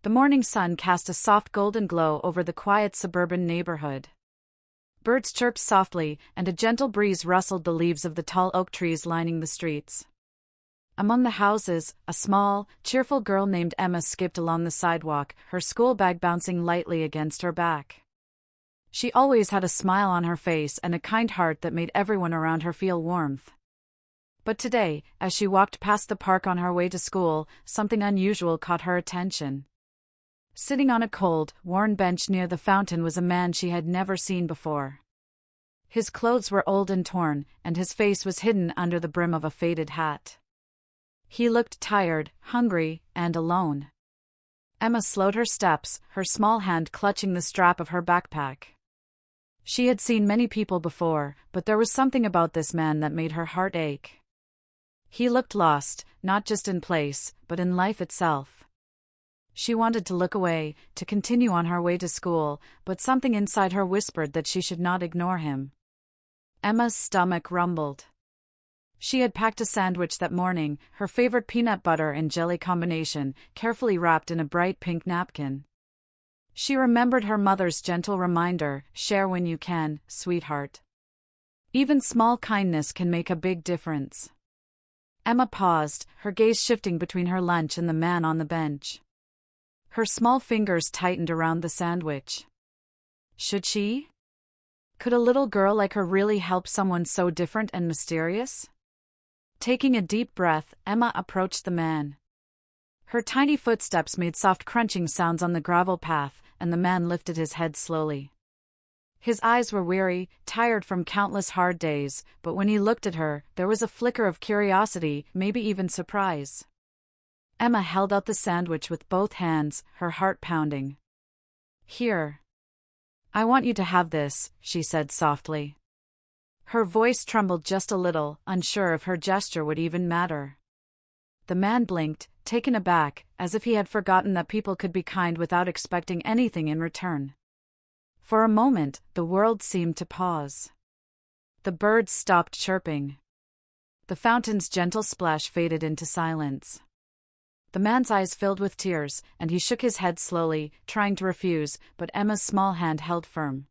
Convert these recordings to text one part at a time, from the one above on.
The morning sun cast a soft golden glow over the quiet suburban neighborhood. Birds chirped softly, and a gentle breeze rustled the leaves of the tall oak trees lining the streets. Among the houses, a small, cheerful girl named Emma skipped along the sidewalk, her school bag bouncing lightly against her back. She always had a smile on her face and a kind heart that made everyone around her feel warmth. But today, as she walked past the park on her way to school, something unusual caught her attention. Sitting on a cold, worn bench near the fountain was a man she had never seen before. His clothes were old and torn, and his face was hidden under the brim of a faded hat. He looked tired, hungry, and alone. Emma slowed her steps, her small hand clutching the strap of her backpack. She had seen many people before, but there was something about this man that made her heart ache. He looked lost, not just in place, but in life itself. She wanted to look away, to continue on her way to school, but something inside her whispered that she should not ignore him. Emma's stomach rumbled. She had packed a sandwich that morning, her favorite peanut butter and jelly combination, carefully wrapped in a bright pink napkin. She remembered her mother's gentle reminder, "Share when you can, sweetheart." Even small kindness can make a big difference. Emma paused, her gaze shifting between her lunch and the man on the bench. Her small fingers tightened around the sandwich. Should she? Could a little girl like her really help someone so different and mysterious? Taking a deep breath, Emma approached the man. Her tiny footsteps made soft crunching sounds on the gravel path, and the man lifted his head slowly. His eyes were weary, tired from countless hard days, but when he looked at her, there was a flicker of curiosity, maybe even surprise. Emma held out the sandwich with both hands, her heart pounding. "Here. I want you to have this," she said softly. Her voice trembled just a little, unsure if her gesture would even matter. The man blinked, taken aback, as if he had forgotten that people could be kind without expecting anything in return. For a moment, the world seemed to pause. The birds stopped chirping. The fountain's gentle splash faded into silence. The man's eyes filled with tears, and he shook his head slowly, trying to refuse, but Emma's small hand held firm.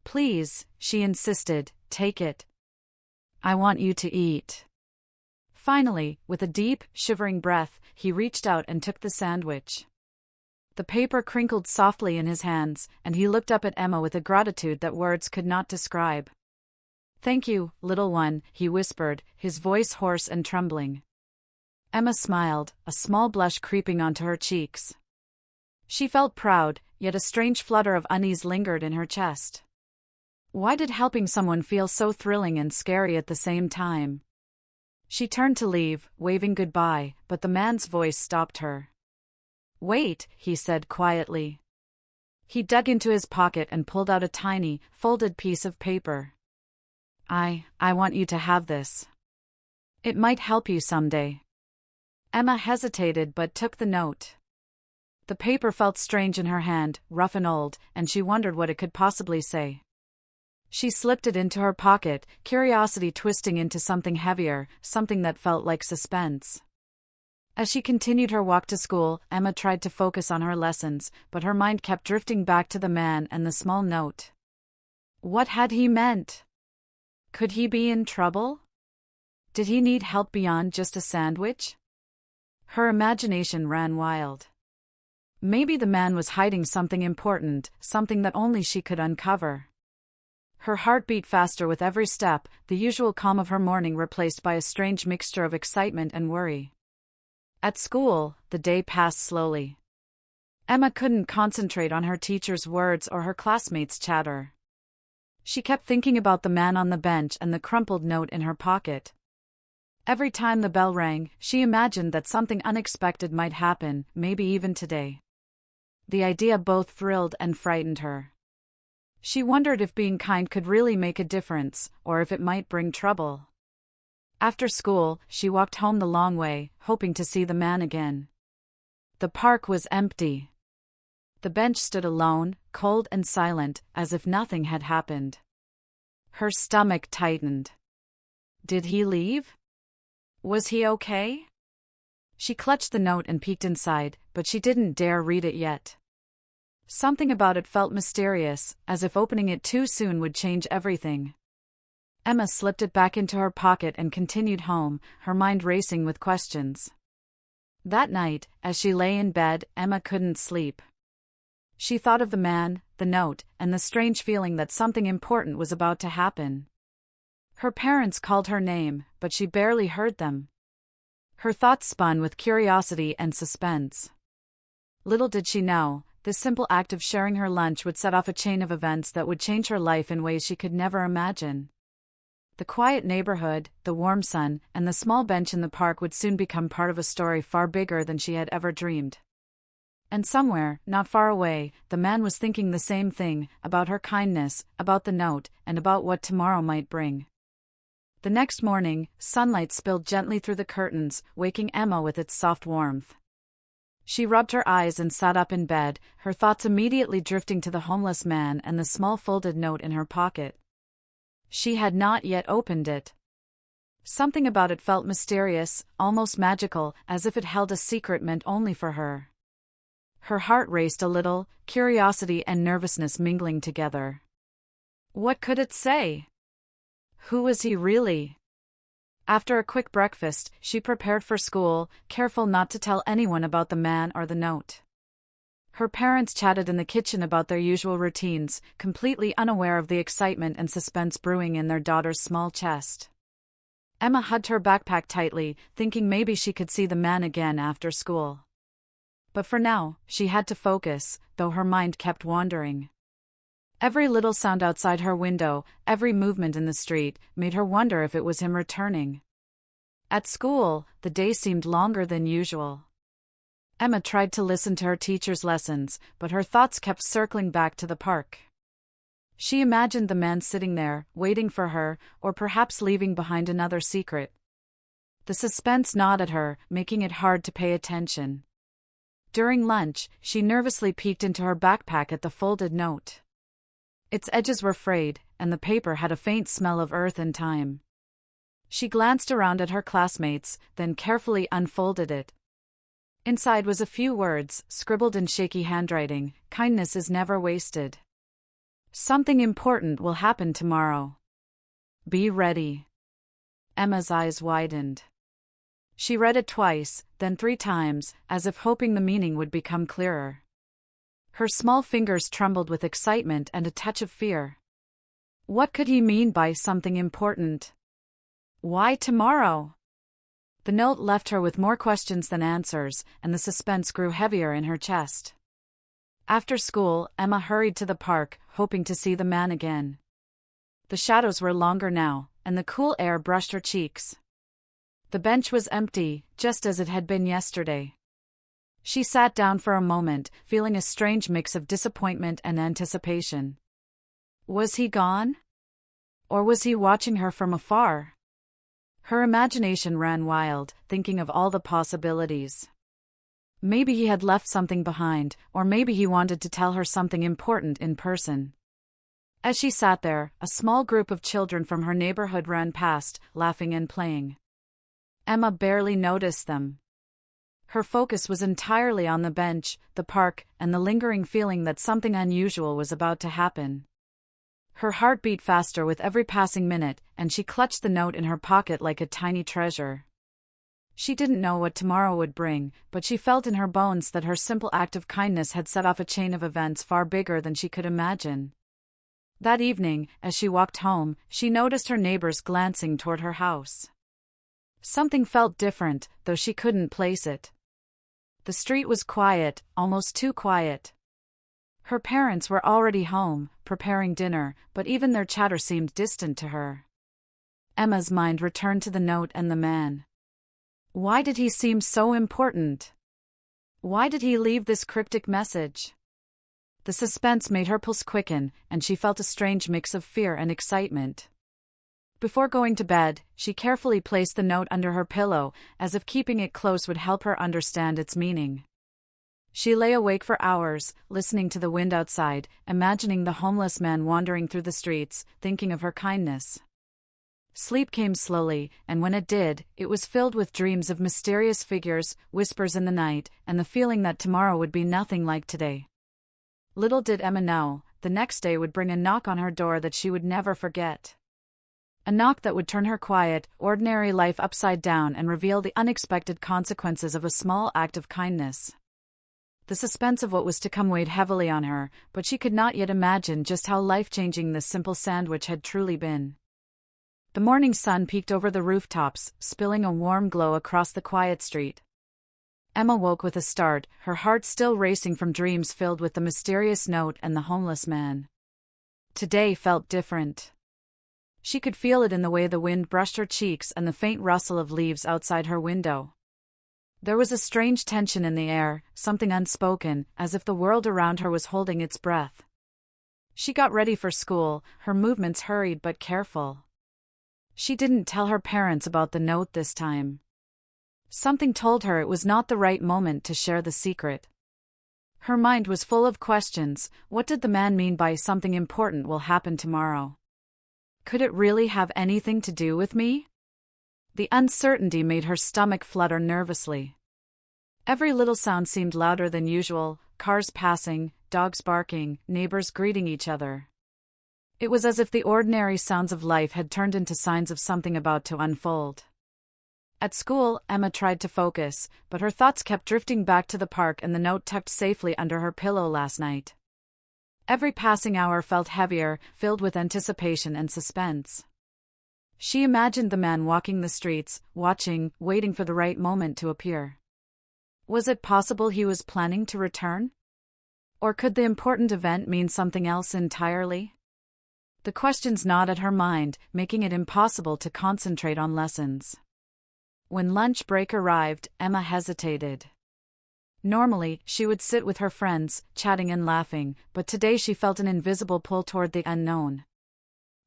"Please," she insisted, "take it. I want you to eat." Finally, with a deep, shivering breath, he reached out and took the sandwich. The paper crinkled softly in his hands, and he looked up at Emma with a gratitude that words could not describe. "Thank you, little one," he whispered, his voice hoarse and trembling. Emma smiled, a small blush creeping onto her cheeks. She felt proud, yet a strange flutter of unease lingered in her chest. Why did helping someone feel so thrilling and scary at the same time? She turned to leave, waving goodbye, but the man's voice stopped her. "Wait," he said quietly. He dug into his pocket and pulled out a tiny, folded piece of paper. I want you to have this. It might help you someday." Emma hesitated but took the note. The paper felt strange in her hand, rough and old, and she wondered what it could possibly say. She slipped it into her pocket, curiosity twisting into something heavier, something that felt like suspense. As she continued her walk to school, Emma tried to focus on her lessons, but her mind kept drifting back to the man and the small note. What had he meant? Could he be in trouble? Did he need help beyond just a sandwich? Her imagination ran wild. Maybe the man was hiding something important, something that only she could uncover. Her heart beat faster with every step, the usual calm of her morning replaced by a strange mixture of excitement and worry. At school, the day passed slowly. Emma couldn't concentrate on her teacher's words or her classmates' chatter. She kept thinking about the man on the bench and the crumpled note in her pocket. Every time the bell rang, she imagined that something unexpected might happen, maybe even today. The idea both thrilled and frightened her. She wondered if being kind could really make a difference, or if it might bring trouble. After school, she walked home the long way, hoping to see the man again. The park was empty. The bench stood alone, cold and silent, as if nothing had happened. Her stomach tightened. Did he leave? Was he okay? She clutched the note and peeked inside, but she didn't dare read it yet. Something about it felt mysterious, as if opening it too soon would change everything. Emma slipped it back into her pocket and continued home, her mind racing with questions. That night, as she lay in bed, Emma couldn't sleep. She thought of the man, the note, and the strange feeling that something important was about to happen. Her parents called her name, but she barely heard them. Her thoughts spun with curiosity and suspense. Little did she know, this simple act of sharing her lunch would set off a chain of events that would change her life in ways she could never imagine. The quiet neighborhood, the warm sun, and the small bench in the park would soon become part of a story far bigger than she had ever dreamed. And somewhere, not far away, the man was thinking the same thing, about her kindness, about the note, and about what tomorrow might bring. The next morning, sunlight spilled gently through the curtains, waking Emma with its soft warmth. She rubbed her eyes and sat up in bed, her thoughts immediately drifting to the homeless man and the small folded note in her pocket. She had not yet opened it. Something about it felt mysterious, almost magical, as if it held a secret meant only for her. Her heart raced a little, curiosity and nervousness mingling together. What could it say? Who was he really? After a quick breakfast, she prepared for school, careful not to tell anyone about the man or the note. Her parents chatted in the kitchen about their usual routines, completely unaware of the excitement and suspense brewing in their daughter's small chest. Emma hugged her backpack tightly, thinking maybe she could see the man again after school. But for now, she had to focus, though her mind kept wandering. Every little sound outside her window, every movement in the street, made her wonder if it was him returning. At school, the day seemed longer than usual. Emma tried to listen to her teacher's lessons, but her thoughts kept circling back to the park. She imagined the man sitting there, waiting for her, or perhaps leaving behind another secret. The suspense gnawed at her, making it hard to pay attention. During lunch, she nervously peeked into her backpack at the folded note. Its edges were frayed, and the paper had a faint smell of earth and time. She glanced around at her classmates, then carefully unfolded it. Inside was a few words, scribbled in shaky handwriting: "Kindness is never wasted. Something important will happen tomorrow. Be ready." Emma's eyes widened. She read it twice, then 3 times, as if hoping the meaning would become clearer. Her small fingers trembled with excitement and a touch of fear. What could he mean by something important? Why tomorrow? The note left her with more questions than answers, and the suspense grew heavier in her chest. After school, Emma hurried to the park, hoping to see the man again. The shadows were longer now, and the cool air brushed her cheeks. The bench was empty, just as it had been yesterday. She sat down for a moment, feeling a strange mix of disappointment and anticipation. Was he gone? Or was he watching her from afar? Her imagination ran wild, thinking of all the possibilities. Maybe he had left something behind, or maybe he wanted to tell her something important in person. As she sat there, a small group of children from her neighborhood ran past, laughing and playing. Emma barely noticed them. Her focus was entirely on the bench, the park, and the lingering feeling that something unusual was about to happen. Her heart beat faster with every passing minute, and she clutched the note in her pocket like a tiny treasure. She didn't know what tomorrow would bring, but she felt in her bones that her simple act of kindness had set off a chain of events far bigger than she could imagine. That evening, as she walked home, she noticed her neighbors glancing toward her house. Something felt different, though she couldn't place it. The street was quiet, almost too quiet. Her parents were already home, preparing dinner, but even their chatter seemed distant to her. Emma's mind returned to the note and the man. Why did he seem so important? Why did he leave this cryptic message? The suspense made her pulse quicken, and she felt a strange mix of fear and excitement. Before going to bed, she carefully placed the note under her pillow, as if keeping it close would help her understand its meaning. She lay awake for hours, listening to the wind outside, imagining the homeless man wandering through the streets, thinking of her kindness. Sleep came slowly, and when it did, it was filled with dreams of mysterious figures, whispers in the night, and the feeling that tomorrow would be nothing like today. Little did Emma know, the next day would bring a knock on her door that she would never forget. A knock that would turn her quiet, ordinary life upside down and reveal the unexpected consequences of a small act of kindness. The suspense of what was to come weighed heavily on her, but she could not yet imagine just how life-changing this simple sandwich had truly been. The morning sun peeked over the rooftops, spilling a warm glow across the quiet street. Emma woke with a start, her heart still racing from dreams filled with the mysterious note and the homeless man. Today felt different. She could feel it in the way the wind brushed her cheeks and the faint rustle of leaves outside her window. There was a strange tension in the air, something unspoken, as if the world around her was holding its breath. She got ready for school, her movements hurried but careful. She didn't tell her parents about the note this time. Something told her it was not the right moment to share the secret. Her mind was full of questions. What did the man mean by "something important will happen tomorrow"? Could it really have anything to do with me? The uncertainty made her stomach flutter nervously. Every little sound seemed louder than usual: cars passing, dogs barking, neighbors greeting each other. It was as if the ordinary sounds of life had turned into signs of something about to unfold. At school, Emma tried to focus, but her thoughts kept drifting back to the park and the note tucked safely under her pillow last night. Every passing hour felt heavier, filled with anticipation and suspense. She imagined the man walking the streets, watching, waiting for the right moment to appear. Was it possible he was planning to return? Or could the important event mean something else entirely? The questions gnawed at her mind, making it impossible to concentrate on lessons. When lunch break arrived, Emma hesitated. Normally, she would sit with her friends, chatting and laughing, but today she felt an invisible pull toward the unknown.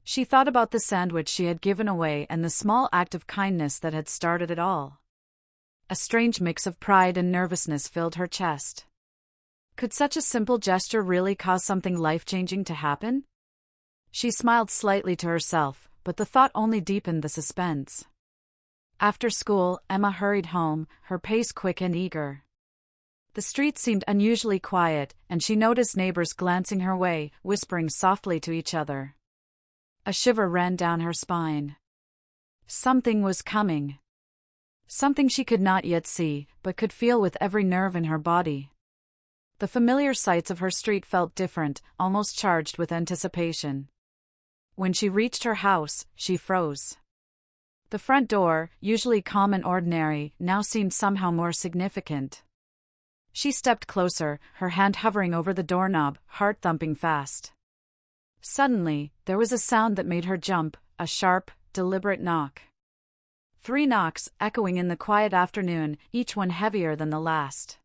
She thought about the sandwich she had given away and the small act of kindness that had started it all. A strange mix of pride and nervousness filled her chest. Could such a simple gesture really cause something life-changing to happen? She smiled slightly to herself, but the thought only deepened the suspense. After school, Emma hurried home, her pace quick and eager. The street seemed unusually quiet, and she noticed neighbors glancing her way, whispering softly to each other. A shiver ran down her spine. Something was coming. Something she could not yet see, but could feel with every nerve in her body. The familiar sights of her street felt different, almost charged with anticipation. When she reached her house, she froze. The front door, usually calm and ordinary, now seemed somehow more significant. She stepped closer, her hand hovering over the doorknob, heart thumping fast. Suddenly, there was a sound that made her jump, a sharp, deliberate knock. 3 knocks, echoing in the quiet afternoon, each one heavier than the last.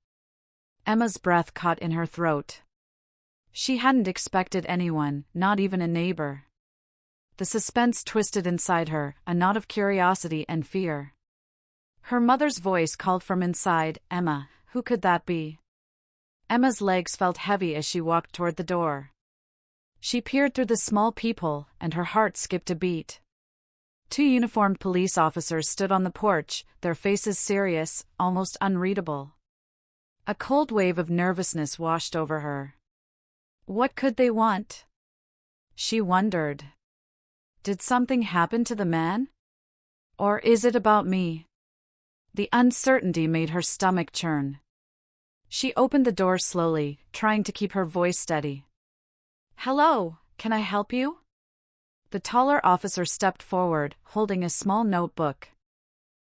Emma's breath caught in her throat. She hadn't expected anyone, not even a neighbor. The suspense twisted inside her, a knot of curiosity and fear. Her mother's voice called from inside, "Emma, who could that be?" Emma's legs felt heavy as she walked toward the door. She peered through the small peephole, and her heart skipped a beat. 2 uniformed police officers stood on the porch, their faces serious, almost unreadable. A cold wave of nervousness washed over her. What could they want? She wondered. Did something happen to the man? Or is it about me? The uncertainty made her stomach churn. She opened the door slowly, trying to keep her voice steady. "Hello, can I help you?" The taller officer stepped forward, holding a small notebook.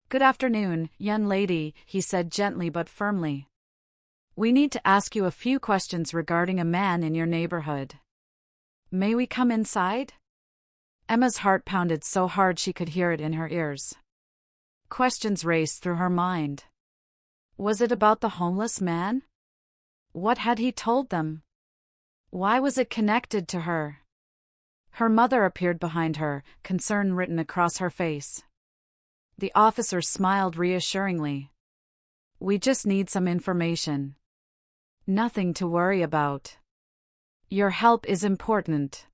"Good afternoon, young lady," he said gently but firmly. "We need to ask you a few questions regarding a man in your neighborhood. May we come inside?" Emma's heart pounded so hard she could hear it in her ears. Questions raced through her mind. Was it about the homeless man? What had he told them? Why was it connected to her? Her mother appeared behind her, concern written across her face. The officer smiled reassuringly. "We just need some information. Nothing to worry about. Your help is important."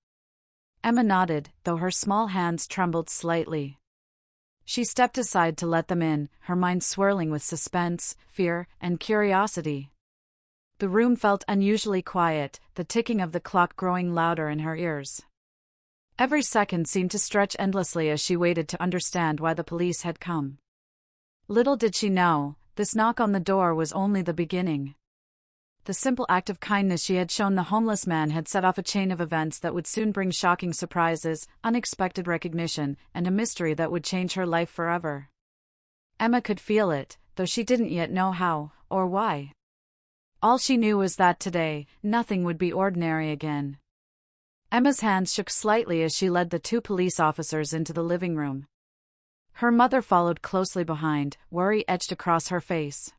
Emma nodded, though her small hands trembled slightly. She stepped aside to let them in, her mind swirling with suspense, fear, and curiosity. The room felt unusually quiet, the ticking of the clock growing louder in her ears. Every second seemed to stretch endlessly as she waited to understand why the police had come. Little did she know, this knock on the door was only the beginning. The simple act of kindness she had shown the homeless man had set off a chain of events that would soon bring shocking surprises, unexpected recognition, and a mystery that would change her life forever. Emma could feel it, though she didn't yet know how, or why. All she knew was that today, nothing would be ordinary again. Emma's hands shook slightly as she led the two police officers into the living room. Her mother followed closely behind, worry etched across her face.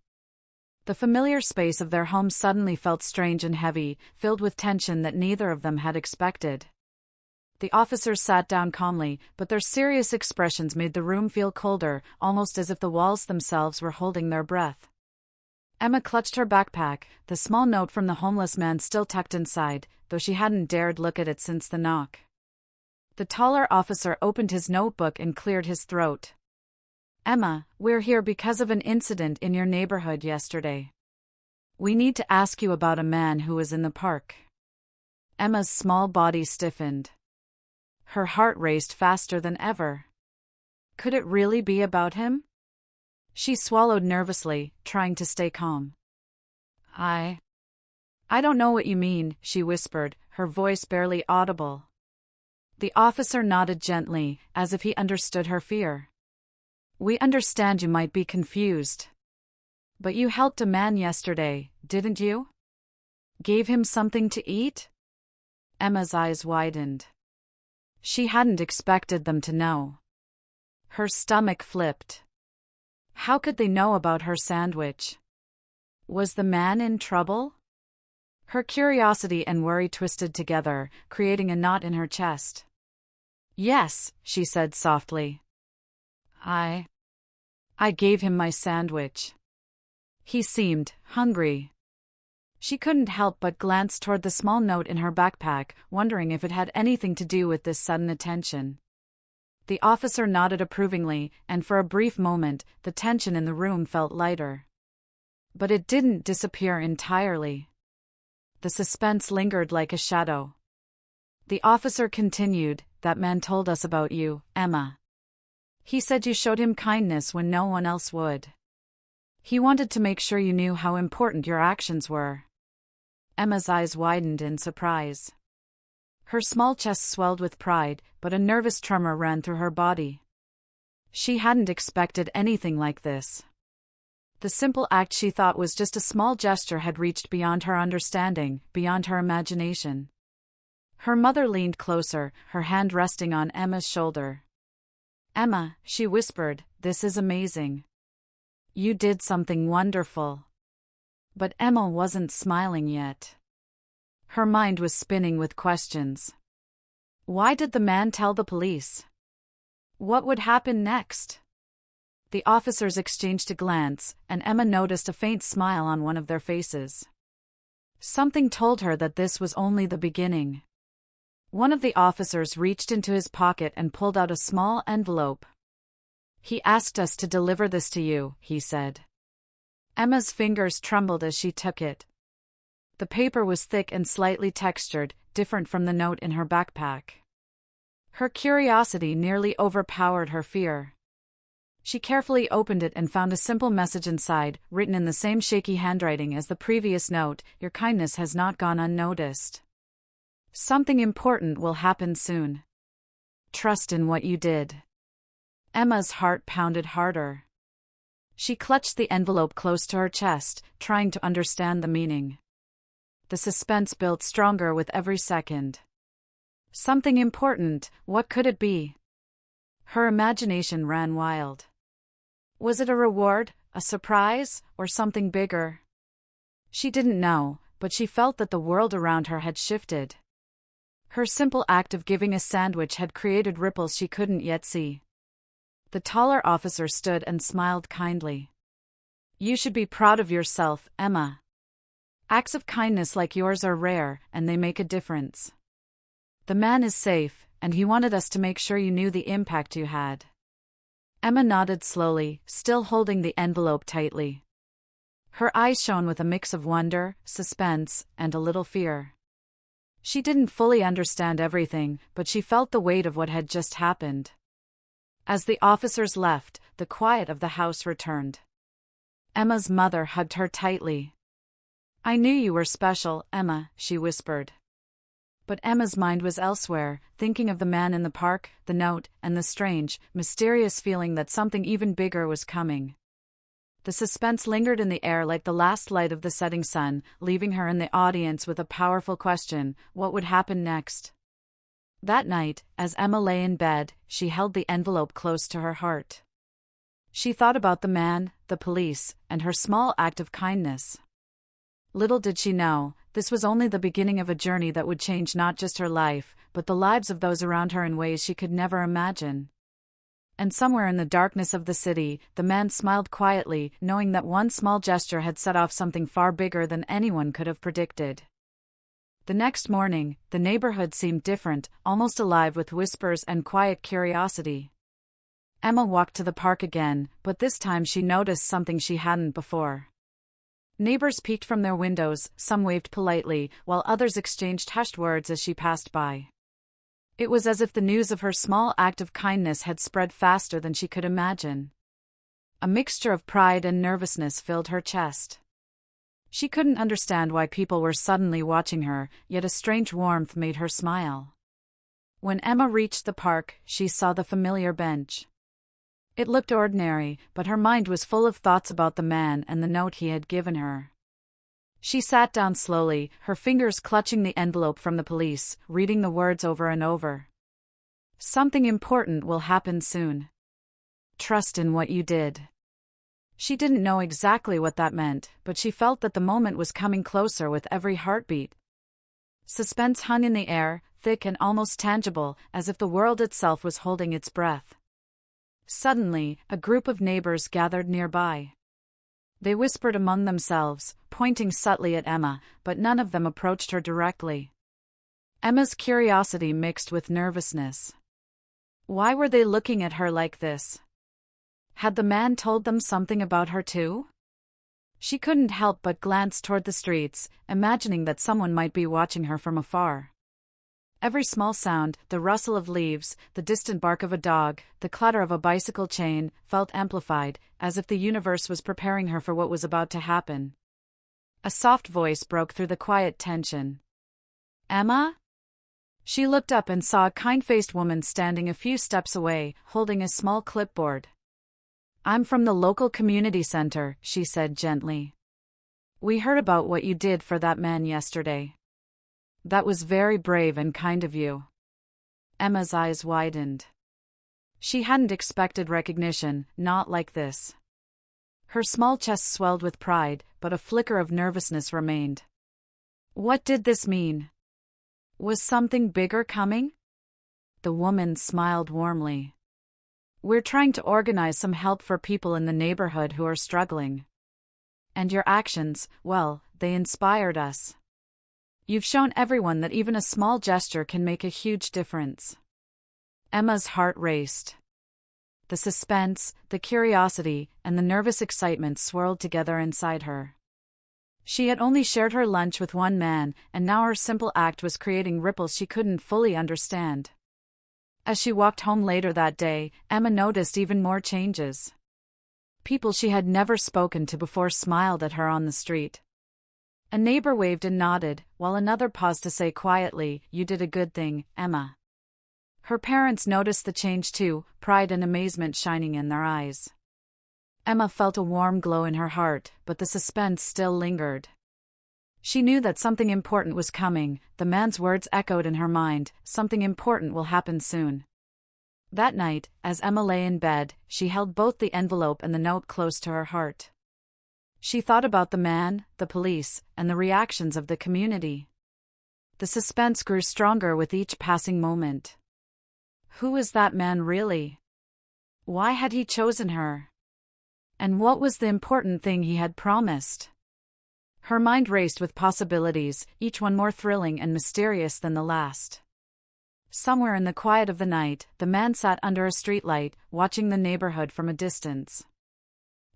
The familiar space of their home suddenly felt strange and heavy, filled with tension that neither of them had expected. The officers sat down calmly, but their serious expressions made the room feel colder, almost as if the walls themselves were holding their breath. Emma clutched her backpack, the small note from the homeless man still tucked inside, though she hadn't dared look at it since the knock. The taller officer opened his notebook and cleared his throat. "Emma, we're here because of an incident in your neighborhood yesterday. We need to ask you about a man who was in the park." Emma's small body stiffened. Her heart raced faster than ever. Could it really be about him? She swallowed nervously, trying to stay calm. I don't know what you mean," she whispered, her voice barely audible. The officer nodded gently, as if he understood her fear. "We understand you might be confused. But you helped a man yesterday, didn't you? Gave him something to eat?" Emma's eyes widened. She hadn't expected them to know. Her stomach flipped. How could they know about her sandwich? Was the man in trouble? Her curiosity and worry twisted together, creating a knot in her chest. "Yes," she said softly. I gave him my sandwich. He seemed hungry." She couldn't help but glance toward the small note in her backpack, wondering if it had anything to do with this sudden attention. The officer nodded approvingly, and for a brief moment, the tension in the room felt lighter. But it didn't disappear entirely. The suspense lingered like a shadow. The officer continued, "That man told us about you, Emma. He said you showed him kindness when no one else would. He wanted to make sure you knew how important your actions were." Emma's eyes widened in surprise. Her small chest swelled with pride, but a nervous tremor ran through her body. She hadn't expected anything like this. The simple act she thought was just a small gesture had reached beyond her understanding, beyond her imagination. Her mother leaned closer, her hand resting on Emma's shoulder. "Emma," she whispered, "this is amazing. You did something wonderful." But Emma wasn't smiling yet. Her mind was spinning with questions. Why did the man tell the police? What would happen next? The officers exchanged a glance, and Emma noticed a faint smile on one of their faces. Something told her that this was only the beginning. One of the officers reached into his pocket and pulled out a small envelope. "He asked us to deliver this to you," he said. Emma's fingers trembled as she took it. The paper was thick and slightly textured, different from the note in her backpack. Her curiosity nearly overpowered her fear. She carefully opened it and found a simple message inside, written in the same shaky handwriting as the previous note: "Your kindness has not gone unnoticed. Something important will happen soon. Trust in what you did." Emma's heart pounded harder. She clutched the envelope close to her chest, trying to understand the meaning. The suspense built stronger with every second. Something important, what could it be? Her imagination ran wild. Was it a reward, a surprise, or something bigger? She didn't know, but she felt that the world around her had shifted. Her simple act of giving a sandwich had created ripples she couldn't yet see. The taller officer stood and smiled kindly. "You should be proud of yourself, Emma. Acts of kindness like yours are rare, and they make a difference. The man is safe, and he wanted us to make sure you knew the impact you had." Emma nodded slowly, still holding the envelope tightly. Her eyes shone with a mix of wonder, suspense, and a little fear. She didn't fully understand everything, but she felt the weight of what had just happened. As the officers left, the quiet of the house returned. Emma's mother hugged her tightly. "I knew you were special, Emma," she whispered. But Emma's mind was elsewhere, thinking of the man in the park, the note, and the strange, mysterious feeling that something even bigger was coming. The suspense lingered in the air like the last light of the setting sun, leaving her in the audience with a powerful question: what would happen next? That night, as Emma lay in bed, she held the envelope close to her heart. She thought about the man, the police, and her small act of kindness. Little did she know, this was only the beginning of a journey that would change not just her life, but the lives of those around her in ways she could never imagine. And somewhere in the darkness of the city, the man smiled quietly, knowing that one small gesture had set off something far bigger than anyone could have predicted. The next morning, the neighborhood seemed different, almost alive with whispers and quiet curiosity. Emma walked to the park again, but this time she noticed something she hadn't before. Neighbors peeked from their windows, some waved politely, while others exchanged hushed words as she passed by. It was as if the news of her small act of kindness had spread faster than she could imagine. A mixture of pride and nervousness filled her chest. She couldn't understand why people were suddenly watching her, yet a strange warmth made her smile. When Emma reached the park, she saw the familiar bench. It looked ordinary, but her mind was full of thoughts about the man and the note he had given her. She sat down slowly, her fingers clutching the envelope from the police, reading the words over and over. "Something important will happen soon. Trust in what you did." She didn't know exactly what that meant, but she felt that the moment was coming closer with every heartbeat. Suspense hung in the air, thick and almost tangible, as if the world itself was holding its breath. Suddenly, a group of neighbors gathered nearby. They whispered among themselves, pointing subtly at Emma, but none of them approached her directly. Emma's curiosity mixed with nervousness. Why were they looking at her like this? Had the man told them something about her too? She couldn't help but glance toward the streets, imagining that someone might be watching her from afar. Every small sound, the rustle of leaves, the distant bark of a dog, the clatter of a bicycle chain, felt amplified, as if the universe was preparing her for what was about to happen. A soft voice broke through the quiet tension. "Emma?" She looked up and saw a kind-faced woman standing a few steps away, holding a small clipboard. "I'm from the local community center," she said gently. "We heard about what you did for that man yesterday. That was very brave and kind of you." Emma's eyes widened. She hadn't expected recognition, not like this. Her small chest swelled with pride, but a flicker of nervousness remained. What did this mean? Was something bigger coming? The woman smiled warmly. "We're trying to organize some help for people in the neighborhood who are struggling. And your actions, well, they inspired us. You've shown everyone that even a small gesture can make a huge difference." Emma's heart raced. The suspense, the curiosity, and the nervous excitement swirled together inside her. She had only shared her lunch with one man, and now her simple act was creating ripples she couldn't fully understand. As she walked home later that day, Emma noticed even more changes. People she had never spoken to before smiled at her on the street. A neighbor waved and nodded, while another paused to say quietly, "You did a good thing, Emma." Her parents noticed the change too, pride and amazement shining in their eyes. Emma felt a warm glow in her heart, but the suspense still lingered. She knew that something important was coming. The man's words echoed in her mind, "Something important will happen soon." That night, as Emma lay in bed, she held both the envelope and the note close to her heart. She thought about the man, the police, and the reactions of the community. The suspense grew stronger with each passing moment. Who was that man really? Why had he chosen her? And what was the important thing he had promised? Her mind raced with possibilities, each one more thrilling and mysterious than the last. Somewhere in the quiet of the night, the man sat under a streetlight, watching the neighborhood from a distance.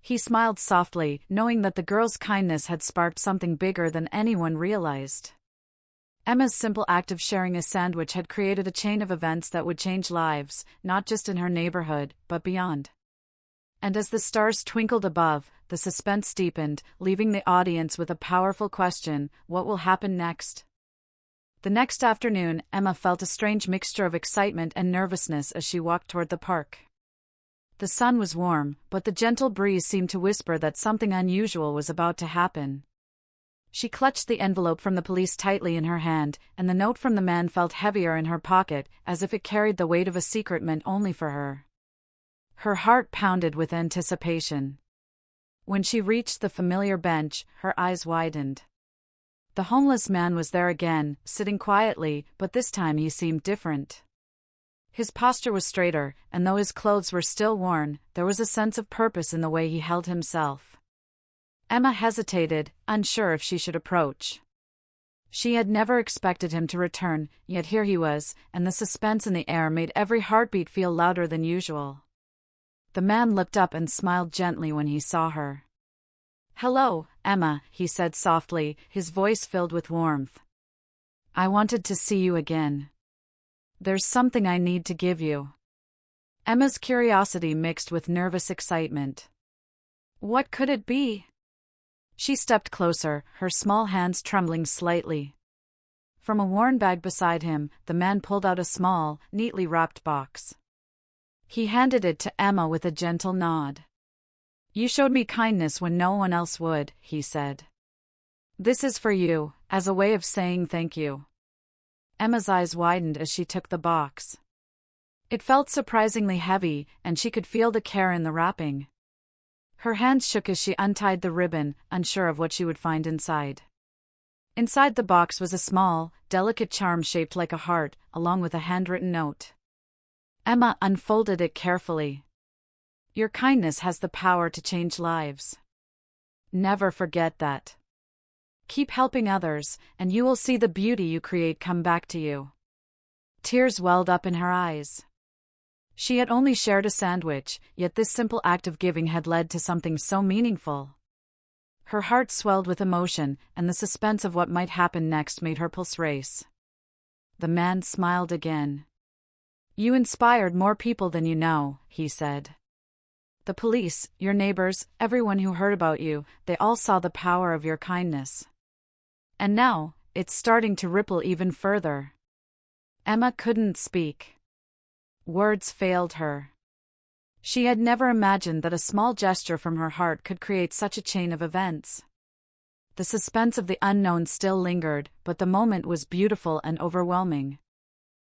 He smiled softly, knowing that the girl's kindness had sparked something bigger than anyone realized. Emma's simple act of sharing a sandwich had created a chain of events that would change lives, not just in her neighborhood, but beyond. And as the stars twinkled above, the suspense deepened, leaving the audience with a powerful question: what will happen next? The next afternoon, Emma felt a strange mixture of excitement and nervousness as she walked toward the park. The sun was warm, but the gentle breeze seemed to whisper that something unusual was about to happen. She clutched the envelope from the police tightly in her hand, and the note from the man felt heavier in her pocket, as if it carried the weight of a secret meant only for her. Her heart pounded with anticipation. When she reached the familiar bench, her eyes widened. The homeless man was there again, sitting quietly, but this time he seemed different. His posture was straighter, and though his clothes were still worn, there was a sense of purpose in the way he held himself. Emma hesitated, unsure if she should approach. She had never expected him to return, yet here he was, and the suspense in the air made every heartbeat feel louder than usual. The man looked up and smiled gently when he saw her. "Hello, Emma," he said softly, his voice filled with warmth. "I wanted to see you again. There's something I need to give you." Emma's curiosity mixed with nervous excitement. What could it be? She stepped closer, her small hands trembling slightly. From a worn bag beside him, the man pulled out a small, neatly wrapped box. He handed it to Emma with a gentle nod. "You showed me kindness when no one else would," he said. "This is for you, as a way of saying thank you." Emma's eyes widened as she took the box. It felt surprisingly heavy, and she could feel the care in the wrapping. Her hands shook as she untied the ribbon, unsure of what she would find inside. Inside the box was a small, delicate charm shaped like a heart, along with a handwritten note. Emma unfolded it carefully. "Your kindness has the power to change lives. Never forget that. Keep helping others, and you will see the beauty you create come back to you." Tears welled up in her eyes. She had only shared a sandwich, yet this simple act of giving had led to something so meaningful. Her heart swelled with emotion, and the suspense of what might happen next made her pulse race. The man smiled again. "You inspired more people than you know," he said. "The police, your neighbors, everyone who heard about you, they all saw the power of your kindness. And now, it's starting to ripple even further." Emma couldn't speak. Words failed her. She had never imagined that a small gesture from her heart could create such a chain of events. The suspense of the unknown still lingered, but the moment was beautiful and overwhelming.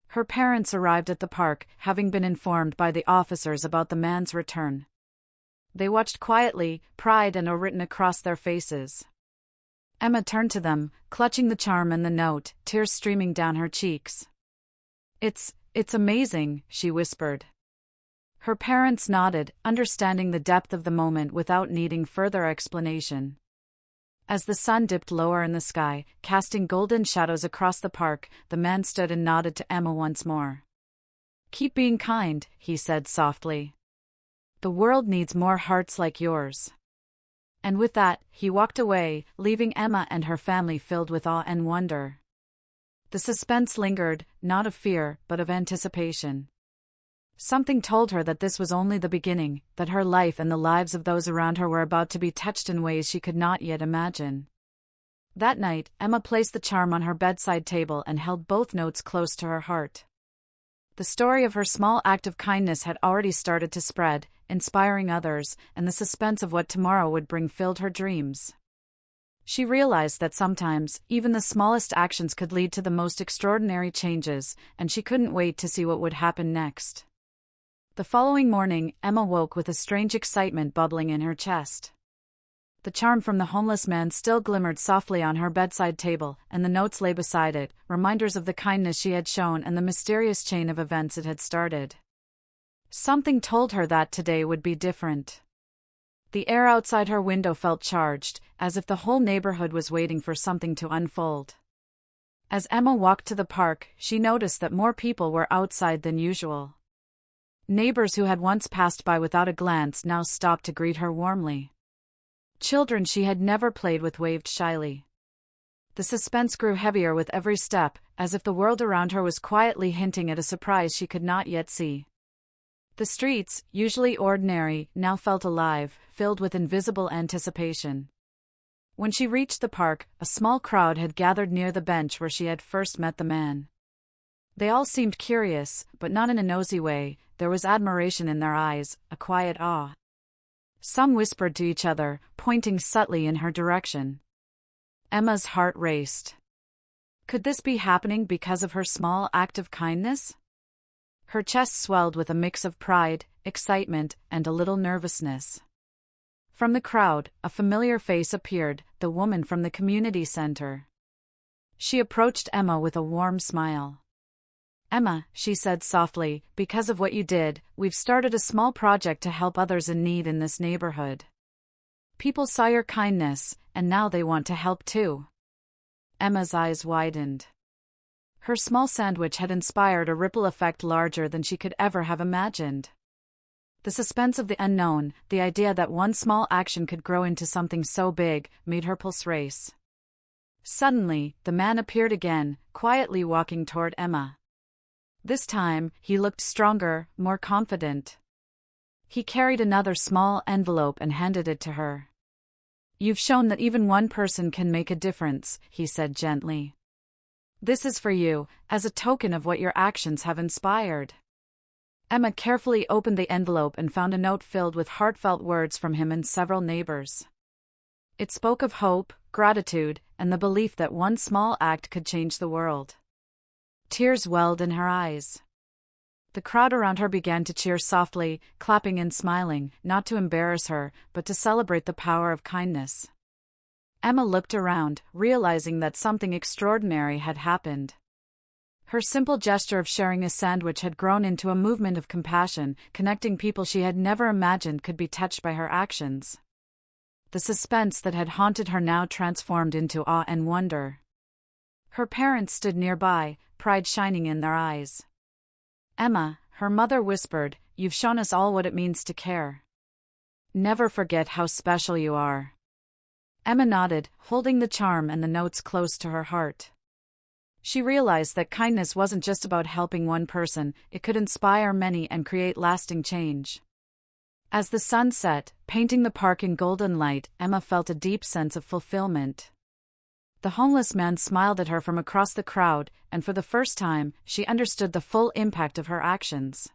Her parents arrived at the park, having been informed by the officers about the man's return. They watched quietly, pride and awe written across their faces. Emma turned to them, clutching the charm and the note, tears streaming down her cheeks. It's amazing," she whispered. Her parents nodded, understanding the depth of the moment without needing further explanation. As the sun dipped lower in the sky, casting golden shadows across the park, the man stood and nodded to Emma once more. "Keep being kind," he said softly. "The world needs more hearts like yours." And with that, he walked away, leaving Emma and her family filled with awe and wonder. The suspense lingered, not of fear, but of anticipation. Something told her that this was only the beginning, that her life and the lives of those around her were about to be touched in ways she could not yet imagine. That night, Emma placed the charm on her bedside table and held both notes close to her heart. The story of her small act of kindness had already started to spread, inspiring others, and the suspense of what tomorrow would bring filled her dreams. She realized that sometimes, even the smallest actions could lead to the most extraordinary changes, and she couldn't wait to see what would happen next. The following morning, Emma woke with a strange excitement bubbling in her chest. The charm from the homeless man still glimmered softly on her bedside table, and the notes lay beside it, reminders of the kindness she had shown and the mysterious chain of events it had started. Something told her that today would be different. The air outside her window felt charged, as if the whole neighborhood was waiting for something to unfold. As Emma walked to the park, she noticed that more people were outside than usual. Neighbors who had once passed by without a glance now stopped to greet her warmly. Children she had never played with waved shyly. The suspense grew heavier with every step, as if the world around her was quietly hinting at a surprise she could not yet see. The streets, usually ordinary, now felt alive, filled with invisible anticipation. When she reached the park, a small crowd had gathered near the bench where she had first met the man. They all seemed curious, but not in a nosy way. There was admiration in their eyes, a quiet awe. Some whispered to each other, pointing subtly in her direction. Emma's heart raced. Could this be happening because of her small act of kindness? Her chest swelled with a mix of pride, excitement, and a little nervousness. From the crowd, a familiar face appeared, the woman from the community center. She approached Emma with a warm smile. "Emma," she said softly, "because of what you did, we've started a small project to help others in need in this neighborhood. People saw your kindness, and now they want to help too." Emma's eyes widened. Her small sandwich had inspired a ripple effect larger than she could ever have imagined. The suspense of the unknown, the idea that one small action could grow into something so big, made her pulse race. Suddenly, the man appeared again, quietly walking toward Emma. This time, he looked stronger, more confident. He carried another small envelope and handed it to her. "You've shown that even one person can make a difference," he said gently. "This is for you, as a token of what your actions have inspired." Emma carefully opened the envelope and found a note filled with heartfelt words from him and several neighbors. It spoke of hope, gratitude, and the belief that one small act could change the world. Tears welled in her eyes. The crowd around her began to cheer softly, clapping and smiling, not to embarrass her, but to celebrate the power of kindness. Emma looked around, realizing that something extraordinary had happened. Her simple gesture of sharing a sandwich had grown into a movement of compassion, connecting people she had never imagined could be touched by her actions. The suspense that had haunted her now transformed into awe and wonder. Her parents stood nearby, pride shining in their eyes. "Emma," her mother whispered, "you've shown us all what it means to care. Never forget how special you are." Emma nodded, holding the charm and the notes close to her heart. She realized that kindness wasn't just about helping one person, it could inspire many and create lasting change. As the sun set, painting the park in golden light, Emma felt a deep sense of fulfillment. The homeless man smiled at her from across the crowd, and for the first time, she understood the full impact of her actions.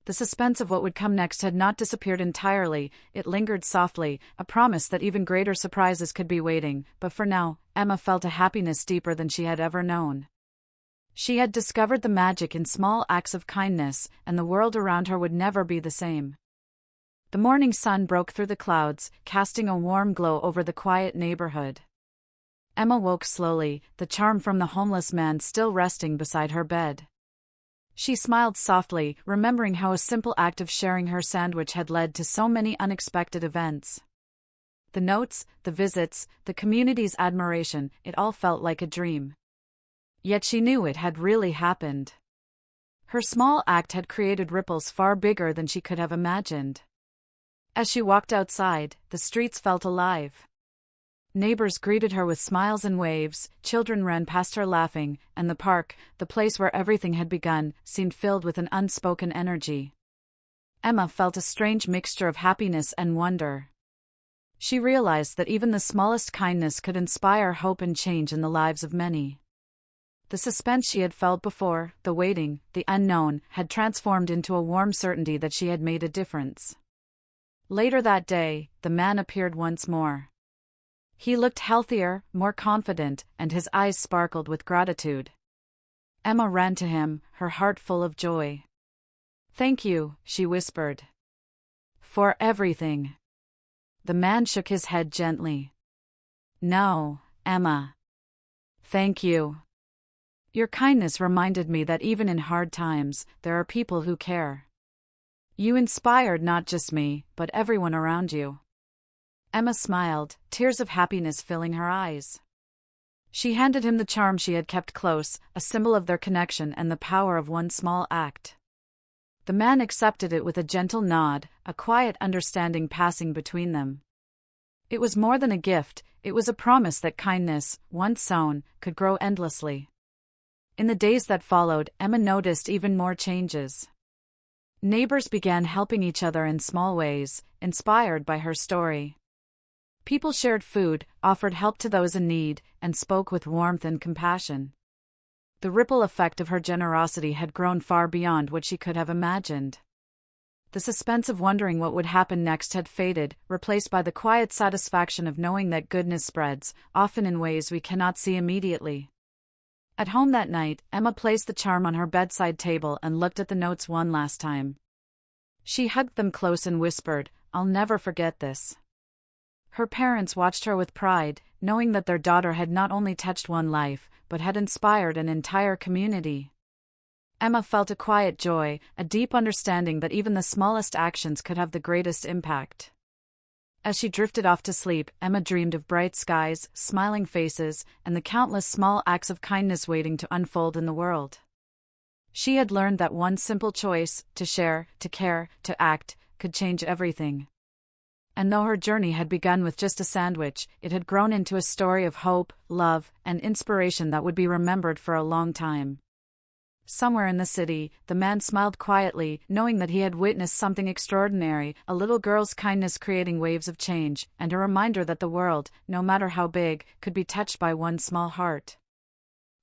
The suspense of what would come next had not disappeared entirely, it lingered softly, a promise that even greater surprises could be waiting, but for now, Emma felt a happiness deeper than she had ever known. She had discovered the magic in small acts of kindness, and the world around her would never be the same. The morning sun broke through the clouds, casting a warm glow over the quiet neighborhood. Emma woke slowly, the charm from the homeless man still resting beside her bed. She smiled softly, remembering how a simple act of sharing her sandwich had led to so many unexpected events. The notes, the visits, the community's admiration, it all felt like a dream. Yet she knew it had really happened. Her small act had created ripples far bigger than she could have imagined. As she walked outside, the streets felt alive. Neighbors greeted her with smiles and waves, children ran past her laughing, and the park, the place where everything had begun, seemed filled with an unspoken energy. Emma felt a strange mixture of happiness and wonder. She realized that even the smallest kindness could inspire hope and change in the lives of many. The suspense she had felt before, the waiting, the unknown, had transformed into a warm certainty that she had made a difference. Later that day, the man appeared once more. He looked healthier, more confident, and his eyes sparkled with gratitude. Emma ran to him, her heart full of joy. "Thank you," she whispered. "For everything." The man shook his head gently. "No, Emma. Thank you. Your kindness reminded me that even in hard times, there are people who care. You inspired not just me, but everyone around you." Emma smiled, tears of happiness filling her eyes. She handed him the charm she had kept close, a symbol of their connection and the power of one small act. The man accepted it with a gentle nod, a quiet understanding passing between them. It was more than a gift, it was a promise that kindness, once sown, could grow endlessly. In the days that followed, Emma noticed even more changes. Neighbors began helping each other in small ways, inspired by her story. People shared food, offered help to those in need, and spoke with warmth and compassion. The ripple effect of her generosity had grown far beyond what she could have imagined. The suspense of wondering what would happen next had faded, replaced by the quiet satisfaction of knowing that goodness spreads, often in ways we cannot see immediately. At home that night, Emma placed the charm on her bedside table and looked at the notes one last time. She hugged them close and whispered, "I'll never forget this." Her parents watched her with pride, knowing that their daughter had not only touched one life, but had inspired an entire community. Emma felt a quiet joy, a deep understanding that even the smallest actions could have the greatest impact. As she drifted off to sleep, Emma dreamed of bright skies, smiling faces, and the countless small acts of kindness waiting to unfold in the world. She had learned that one simple choice, to share, to care, to act, could change everything. And though her journey had begun with just a sandwich, it had grown into a story of hope, love, and inspiration that would be remembered for a long time. Somewhere in the city, the man smiled quietly, knowing that he had witnessed something extraordinary, a little girl's kindness creating waves of change, and a reminder that the world, no matter how big, could be touched by one small heart.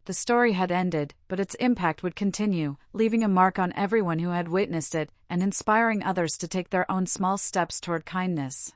The story had ended, but its impact would continue, leaving a mark on everyone who had witnessed it, and inspiring others to take their own small steps toward kindness.